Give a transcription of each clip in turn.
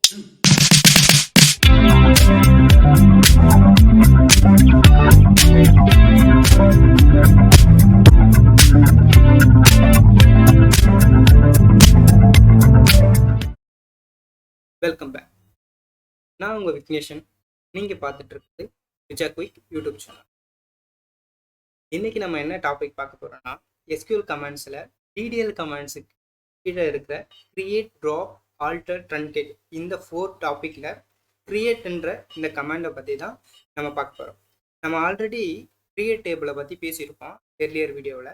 Welcome back. நான் உங்கள் விக்னேஷன். நீங்கள் பார்த்துட்டு இருக்குது விஜா குயிக் யூடியூப் சேனல். இன்றைக்கி நம்ம என்ன டாபிக் பார்க்க போகிறோம்னா, எஸ்கியூஎல் கமாண்ட்ஸில் டிடிஎல் கமாண்ட்ஸுக்கு கீழே இருக்கிற கிரியேட், ட்ராப், ஆல்டர், ட்ரன்கேட் இந்த 4 டாப்பிக்கில் கிரியேட்ன்ற இந்த கமாண்டை பற்றி தான் நம்ம பார்க்க போகிறோம். நம்ம ஆல்ரெடி கிரியேட் டேபிளை பற்றி பேசியிருப்போம் எர்லியர் வீடியோவில்.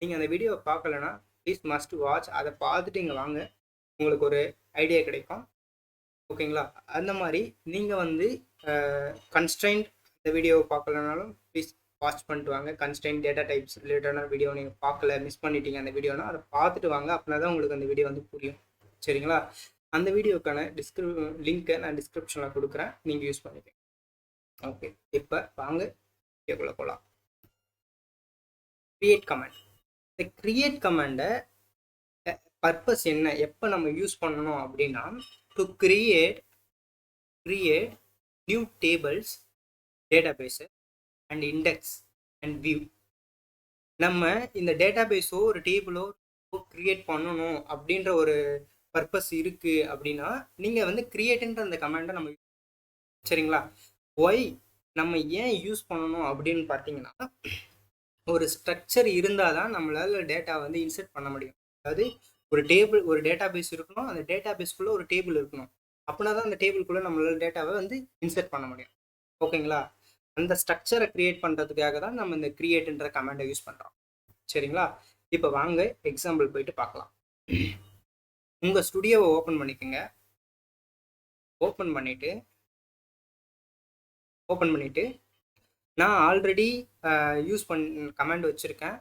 நீங்கள் அந்த வீடியோவை பார்க்கலன்னா ப்ளீஸ் மஸ்ட் வாட்ச். அதை பார்த்துட்டு இங்கே வாங்க, உங்களுக்கு ஒரு ஐடியா கிடைக்கும். ஓகேங்களா? அந்த மாதிரி நீங்கள் வந்து கன்ஸ்ட்ரைன்ட் இந்த வீடியோவை பார்க்கலனாலும் ப்ளீஸ் வாட்ச் பண்ணிட்டு வாங்க. கன்ஸ்ட்ரைன்ட் டேட்டா டைப்ஸ் ரிலேட்டடான வீடியோ நீங்கள் பார்க்கல, மிஸ் பண்ணிட்டீங்க அந்த வீடியோனா அதை பார்த்துட்டு வாங்க. அப்படின்னா தான் உங்களுக்கு அந்த வீடியோ வந்து புரியும். சரிங்களா? அந்த வீடியோக்கான லிங்க்கை நான் டிஸ்கிரிப்ஷனில் கொடுக்குறேன், நீங்கள் யூஸ் பண்ணிக்கங்க. ஓகே, இப்போ வாங்க வீடியோக்குள்ளே போகலாம். Create command. இந்த கிரியேட் கமாண்டை பர்பஸ் என்ன, எப்போ நம்ம யூஸ் பண்ணணும் அப்படின்னா, to create new tables, databases and index and view. நம்ம இந்த டேட்டாபேஸோ ஒரு டேபிளோ கிரியேட் பண்ணணும் அப்படின்ற ஒரு பர்பஸ் இருக்கு அப்படின்னா நீங்கள் வந்து கிரியேட்ன்ற அந்த கமாண்டை நம்ம, சரிங்களா? ஒய் நம்ம ஏன் யூஸ் பண்ணணும் அப்படின்னு பார்த்தீங்கன்னா, ஒரு ஸ்ட்ரக்சர் இருந்தால் தான் நம்மளால டேட்டா வந்து இன்சர்ட் பண்ண முடியும். அதாவது ஒரு டேட்டாபேஸ் இருக்கணும், அந்த டேட்டாபேஸ்க்குள்ளே ஒரு டேபிள் இருக்கணும். அப்படின்னா தான் அந்த டேபிள்குள்ளே நம்மளால டேட்டாவை வந்து இன்சர்ட் பண்ண முடியும். ஓகேங்களா? அந்த ஸ்ட்ரக்சரை கிரியேட் பண்ணுறதுக்காக தான் நம்ம இந்த கிரியேட்ன்ற கமாண்டை யூஸ் பண்ணுறோம். சரிங்களா? இப்போ வாங்க எக்ஸாம்பிள் போயிட்டு பார்க்கலாம். உங்கள் ஸ்டுடியோவை ஓப்பன் பண்ணிக்கோங்க. ஓப்பன் பண்ணிவிட்டு நான் ஆல்ரெடி யூஸ் கமாண்ட் வச்சுருக்கேன்.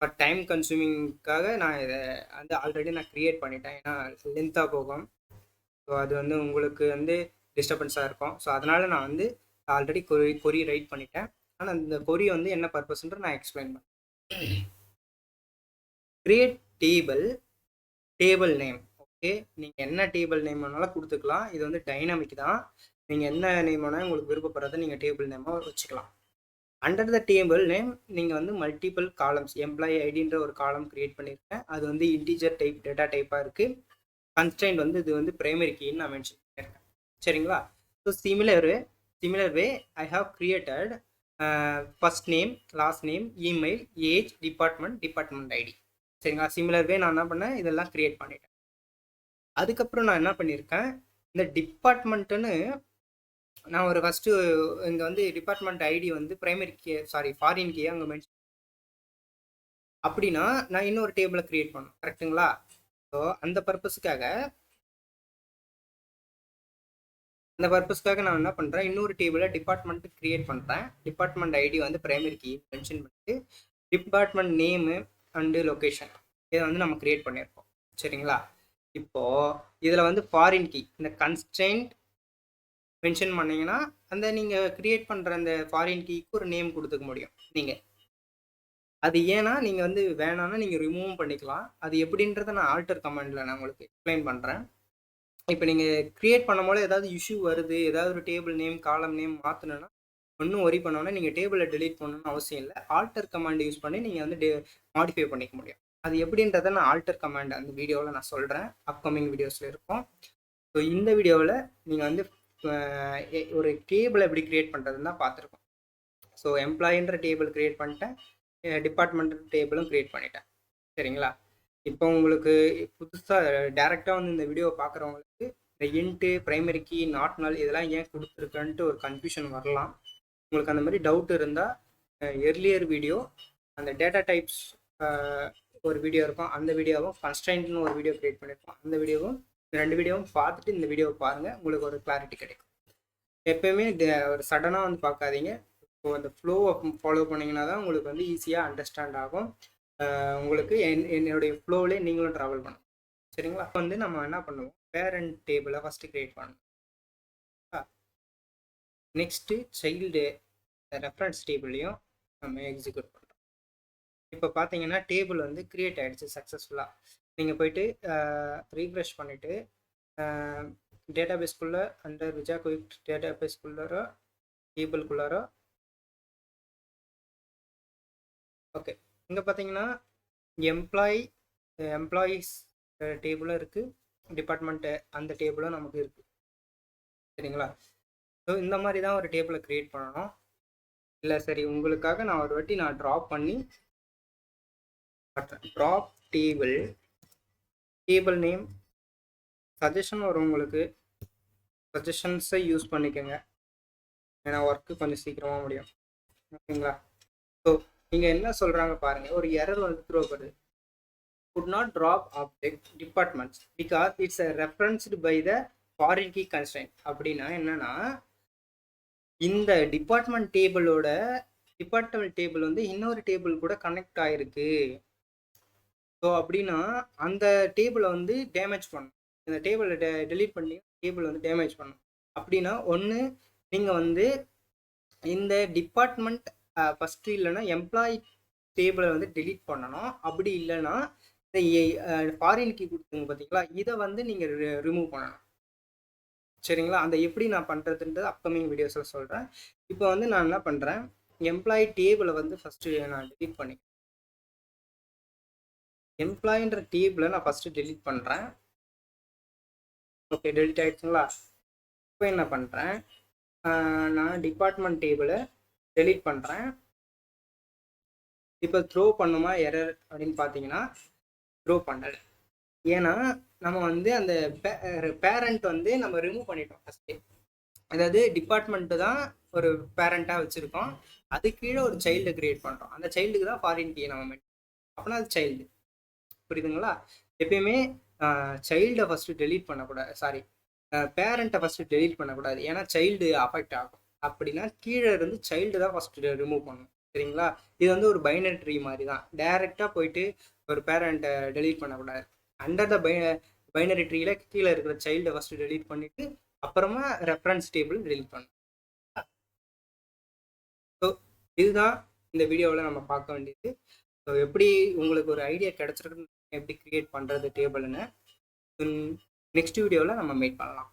பட் டைம் கன்சூமிங்காக நான் இதை வந்து ஆல்ரெடி நான் க்ரியேட் பண்ணிட்டேன். ஏன்னா லென்த்தாக போகும், ஸோ அது வந்து உங்களுக்கு வந்து டிஸ்டர்பன்ஸாக இருக்கும். ஸோ அதனால் நான் வந்து ஆல்ரெடி கொரி ரைட் பண்ணிட்டேன். ஆனால் அந்த கொரி வந்து என்ன பர்பஸ்ன்ற நான் எக்ஸ்பிளைன் பண்ணேன். Create table name. ஓகே, நீங்கள் என்ன டேபிள் நேம் வேணாலும் கொடுத்துக்கலாம். இது வந்து டைனாமிக் தான். நீங்கள் என்ன நேம் வேணால் உங்களுக்கு விருப்பப்படுறதை நீங்கள் டேபிள் நேமாக வச்சுக்கலாம். அண்டர் த டேபிள் நேம் நீங்கள் வந்து மல்டிபிள் காலம்ஸ், எம்ப்ளாயி ஐடின்ற ஒரு காலம் கிரியேட் பண்ணியிருக்கேன். அது வந்து இன்டீஜர் டைப் டேட்டா டைப்பாக இருக்குது. கன்ஸ்ட்ரைன்ட் வந்து இது வந்து பிரைமரி கீன்னு நான் மென்ஷன் பண்ணியிருக்கேன். சரிங்களா? So similar way I have created first name, last name, email, age, department ID. சரிங்களா? சிமிலர் வே நான் என்ன பண்ணேன், இதெல்லாம் கிரியேட் பண்ணிட்டேன். அதுக்கப்புறம் நான் என்ன பண்ணியிருக்கேன், இந்த டிபார்ட்மெண்ட்டுன்னு நான் ஒரு ஃபஸ்ட்டு இங்கே வந்து டிபார்ட்மெண்ட் ஐடி வந்து பிரைமரி கீ, ஃபாரின் கீயை அங்கே மென்ஷன். அப்படின்னா நான் இன்னொரு டேபிளை கிரியேட் பண்ணணும். கரெக்டுங்களா? ஸோ அந்த பர்பஸுக்காக நான் என்ன பண்ணுறேன், இன்னொரு டேபிளை டிபார்ட்மெண்ட்டு கிரியேட் பண்ணுறேன். டிபார்ட்மெண்ட் ஐடி வந்து பிரைமரி கீ மென்ஷன் பண்ணிட்டு டிபார்ட்மெண்ட் நேமு அண்டு லொக்கேஷன் இதை வந்து நம்ம கிரியேட் பண்ணியிருக்கோம். சரிங்களா? இப்போது இதில் வந்து ஃபாரின் கீ இந்த கன்ஸ்ட்ரெயின்ட் மென்ஷன் பண்ணிங்கன்னா அந்த நீங்கள் க்ரியேட் பண்ணுற அந்த ஃபாரின் கீக்கு ஒரு நேம் கொடுத்துக்க முடியும் நீங்கள். அது ஏன்னா நீங்கள் வந்து வேணான்னா நீங்கள் ரிமூவ் பண்ணிக்கலாம். அது எப்படின்றத நான் ஆல்டர் கமாண்டில் நான் உங்களுக்கு எக்ஸ்பிளைன் பண்ணுறேன். இப்போ நீங்கள் க்ரியேட் பண்ணும்போது ஏதாவது இஷ்யூ வருது, ஏதாவது ஒரு டேபிள் நேம், காலம் நேம் மாற்றணுன்னா ஒன்றும் ஒரி பண்ணோன்னா நீங்கள் டேபிளை டெலீட் பண்ணணும்னு அவசியம் இல்லை. ஆல்டர் கமாண்ட் யூஸ் பண்ணி நீங்கள் வந்து மாடிஃபை பண்ணிக்க முடியும். அது எப்படின்றத நான் ஆல்டர் கமாண்ட் அந்த வீடியோவில் நான் சொல்கிறேன், அப்கமிங் வீடியோஸில் இருக்கும். ஸோ இந்த வீடியோவில் நீங்கள் வந்து ஒரு டேபிள் எப்படி கிரியேட் பண்ணுறதுன்னு தான் பார்த்துருக்கோம். ஸோ எம்ப்ளாயின்ற டேபிள் கிரியேட் பண்ணிட்டேன், டிபார்ட்மெண்ட் டேபிளும் கிரியேட் பண்ணிட்டேன். சரிங்களா? இப்போ உங்களுக்கு புதுசாக டேரெக்டாக வந்து இந்த வீடியோவை பார்க்குறவங்களுக்கு இந்த இன்ட்டு, பிரைமரி கீ, நாட் நல் இதெல்லாம் ஏன் கொடுத்துருக்கன்ட்டு ஒரு கன்ஃபியூஷன் வரலாம். உங்களுக்கு அந்த மாதிரி டவுட் இருந்தால் எர்லியர் வீடியோ, அந்த டேட்டா டைப்ஸ் ஒரு வீடியோ இருக்கும், அந்த வீடியோவும் கன்ஸ்ட்ரைன்ட்னு ஒரு வீடியோ கிரியேட் பண்ணியிருக்கோம், அந்த வீடியோவும், இந்த 2 வீடியோவும் பார்த்துட்டு இந்த வீடியோவை பாருங்கள், உங்களுக்கு ஒரு கிளாரிட்டி கிடைக்கும். எப்போயுமே ஒரு சடனாக வந்து பார்க்காதீங்க. ஸோ அந்த ஃப்ளோவை ஃபாலோ பண்ணிங்கன்னா தான் உங்களுக்கு வந்து ஈஸியாக அண்டர்ஸ்டாண்ட் ஆகும். உங்களுக்கு என்னுடைய ஃப்ளோவிலே நீங்களும் ட்ராவல் பண்ணணும். சரிங்களா? வந்து நம்ம என்ன பண்ணுவோம், பேரண்ட் டேபிளை ஃபஸ்ட்டு கிரியேட் பண்ணணும். நெக்ஸ்ட்டு சைல்டு ரெஃபரன்ஸ் டேபிளையும் நம்ம எக்ஸிக்யூட் பண்ணுறோம். இப்போ பார்த்தீங்கன்னா டேபிள் வந்து கிரியேட் ஆகிடுச்சு சக்ஸஸ்ஃபுல்லாக. நீங்கள் போயிட்டு ரீஃப்ரெஷ் பண்ணிவிட்டு டேட்டாபேஸ்க்குள்ளே அண்டர் விஜா குயிக் டேட்டாபேஸ்க்குள்ளாரோ டேபிள்குள்ளாரோ ஓகே. இங்கே பார்த்தீங்கன்னா எம்ப்ளாயீஸ் டேபிளும் இருக்குது, டிபார்ட்மெண்ட்டு அந்த டேபிளும் நமக்கு இருக்குது. சரிங்களா? ஸோ இந்த மாதிரி தான் ஒரு டேபிளை க்ரியேட் பண்ணணும். இல்லை சரி, உங்களுக்காக நான் ஒரு வாட்டி நான் ட்ராப் பண்ணி ட்ராப் டேபிள் நேம் சஜஷன் வரும் உங்களுக்கு. சஜஷன்ஸை யூஸ் பண்ணிக்கோங்க, ஏன்னா ஒர்க்கு கொஞ்சம் சீக்கிரமாக முடியும். ஓகேங்களா? ஸோ நீங்கள் என்ன சொல்கிறாங்க பாருங்கள், ஒரு எரர் வந்து த்ரோ பண்ணுது. could not drop object departments because it's referenced by the foreign key constraint. அப்படின்னா என்னன்னா, இந்த டிபார்ட்மெண்ட் டேபிள் வந்து இன்னொரு டேபிள் கூட கனெக்ட் ஆயிருக்கு. ஸோ அப்படின்னா அந்த டேபிளை வந்து டேமேஜ் பண்ணும். இந்த டேபிளை டெலீட் பண்ணி டேபிள் வந்து டேமேஜ் பண்ணும். அப்படின்னா ஒன்று, நீங்கள் வந்து இந்த டிபார்ட்மெண்ட் ஃபஸ்ட்டு இல்லைன்னா எம்ப்ளாயி டேபிளை வந்து டெலீட் பண்ணணும். அப்படி இல்லைன்னா இந்த ஃபாரின் கீ கொடுத்துங்க பார்த்தீங்களா, இதை வந்து நீங்கள் ரிமூவ் பண்ணணும். சரிங்களா? அந்த எப்படி நான் பண்ணுறதுன்றது அப்கமிங் வீடியோஸில் சொல்கிறேன். இப்போ வந்து நான் என்ன பண்ணுறேன், எம்ப்ளாயி டேபிளை வந்து ஃபஸ்ட்டு நான் டெலீட் பண்ணி எம்ப்ளாயின்ற டேபிளை நான் ஃபஸ்ட்டு டெலீட் பண்ணுறேன். ஓகே, டெலீட் ஆகிடுச்சுங்களா? இப்போ என்ன பண்ணுறேன், நான் டிபார்ட்மெண்ட் டேபிளை டெலீட் பண்ணுறேன். இப்போ த்ரோ பண்ணுமா எரர் அப்படின்னு பார்த்தீங்கன்னா த்ரோ பண்ணலை. ஏன்னா நம்ம வந்து அந்த பேரண்ட் வந்து நம்ம ரிமூவ் பண்ணிட்டோம் ஃபஸ்ட்டு. அதாவது டிபார்ட்மெண்ட்டு தான் ஒரு பேரண்ட்டாக வச்சுருக்கோம், அது கீழே ஒரு சைல்டு க்ரியேட் பண்ணுறோம். அந்த சைல்டுக்கு தான் ஃபாரின் கீ நம்ம மெயின், அப்படின்னா அது சைல்டு. புரியுதுங்களா? எப்பயுமே சைல்டை ஃபஸ்ட்டு டெலீட் பண்ணக்கூடாது, சாரி பேரண்ட்டை ஃபஸ்ட்டு டெலீட் பண்ணக்கூடாது, ஏன்னா சைல்டு அஃபெக்ட் ஆகும். அப்படின்னா கீழே இருந்து சைல்டு தான் ஃபஸ்ட்டு ரிமூவ் பண்ணணும். சரிங்களா? இது வந்து ஒரு பைனரி ட்ரீ மாதிரி தான், டைரெக்டாக போயிட்டு ஒரு பேரண்ட்டை டெலீட் பண்ணக்கூடாது. அண்டர் த பைனரி ட்ரீல கீழே இருக்கிற சைல்டை ஃபஸ்ட்டு டெலீட் பண்ணிவிட்டு அப்புறமா ரெஃபரன்ஸ் டேபிள் டெலீட் பண்ணணும். ஸோ இதுதான் இந்த வீடியோவில் நம்ம பார்க்க வேண்டியது. ஸோ எப்படி உங்களுக்கு ஒரு ஐடியா கிடச்சிருக்கு எப்படி க்ரியேட் பண்ணுறது டேபிள்னு நெக்ஸ்ட் வீடியோவில் நம்ம மீட் பண்ணலாம்.